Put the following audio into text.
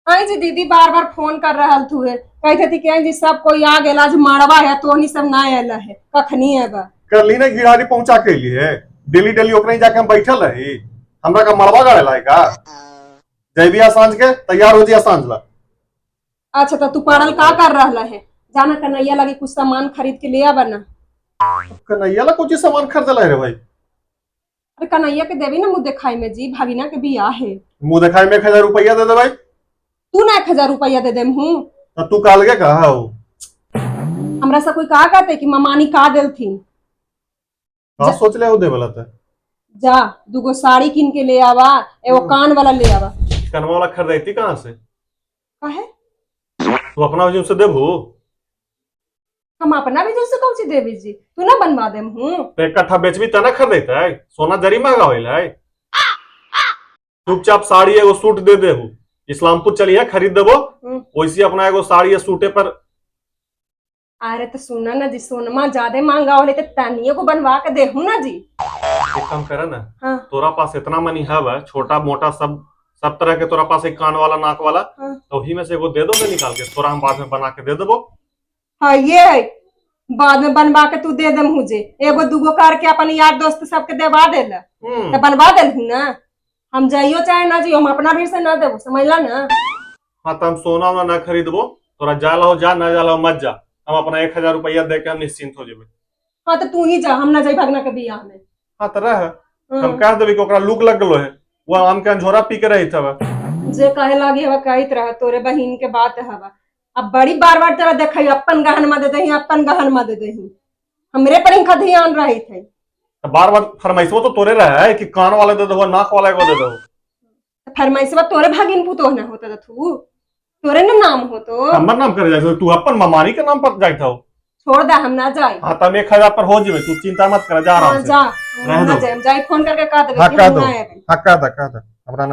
आई जी दीदी बार बार फोन कर रहा थुए कहते थी कि जी सब कोई आ गेला आज मड़वा है तो नहीं सब ना आयल है कखनी है बा कर ली ना गिरारी पहुंचा के लिए डेली डेली ओकरे ही जाके हम बैठल रही। हमरा का मड़वा गाड़े लाई का जैबिया सांझ के तैयार हो जिया सांझ ला। अच्छा तो तू पड़ल का कर रहा है जाना कन्हैया लगे कुछ सामान खरीद के ले आवा ना। कन्हैया ला कुछ सामान खरीदे रे भाई। अरे कन्हैया के देवी ना मुँह दिखाई में जी भागिना के बियाह है। मुंह दिखाई में 1000 रुपया दे दे भाई। तू ना 1000 रुपया दे देम हूँ तो तू काल के कहा हो हमरा से कोई कहा कहते कि ममानी का दिल थी। का सोच ले हो दे वाला था। जा दूगो साड़ी किन के ले आवा एगो कान वाला ले आवा। कनवा वाला खरीदती कहाँ से काहे तू अपना वजह से देबू। हम अपना भी जैसे कौन सी देवी जी तू ना बनवा देम हूँ। तो एक कट्ठा बेचबी तना खरीदता है सोना जरी महंगा होइल है। चुपचाप साड़ी एगो सूट दे देहू इस्लामपुर चलिए खरीद देबो वैसे अपना एगो साड़ी या सूटे पर। अरे तो सुना ना जी सोनमा ज्यादा महंगा होले तो तनिए को बनवा के देहू ना जी। एक काम करे ना हाँ। तोरा पास इतना मनी है छोटा मोटा सब तरह के तोरा पास एक कान वाला नाक वाला हाँ। तो वही में से एगो दे दो मैं निकाल के तोरा हम बाद में बना के दे देबो। हाँ ये है बाद में बनवा के तू दे दे मुझे एगो दूगो करके अपन यार दोस्त सबके देवा देला तो बनवा देलहू ना। हम जाइयो चाहे ना जियो हम अपना भीड़ से ना देबो समझला ना। हाँ तो हम सोना वोना ना खरीदबो तोरा जाला हो जा ना जाला हो मत जा हम अपना 1000 रुपया दे के हम निश्चिंत हो जेबे। हाँ तो तू ही जा हम ना जाई भगना के बियाह में। हाँ तो रह हम कह देबे कि ओकरा लूक लग गलो है वो आम के झोरा पी के रही था। जे कहे लागी हवा कहत रहा तोरे बहिन के बात हवा अब बड़ी बार बार तेरा देखई अपन गहन में दे दही अपन गहन में दे दही हमरे पर इनका ध्यान रही थे। बार बार फरमाइशो तो तोरे रहा है कि कान वाला दे दो नाक वाला को दे दो। फरमाइशवा तोरे भागिन पुतो ना होता तू तोरे ना नाम हो तो हमर नाम करे जाए तू अपन ममानी के नाम पर जाइत हो। छोड़ दे हम ना जाए। हाँ तब 1000 पर हो जेबे तू चिंता मत कर जा आराम से। जा हम ना जाए हम जाए फोन करके कह देबे हाँ कि कह हम दो ना आए। हाँ कह दे हमरा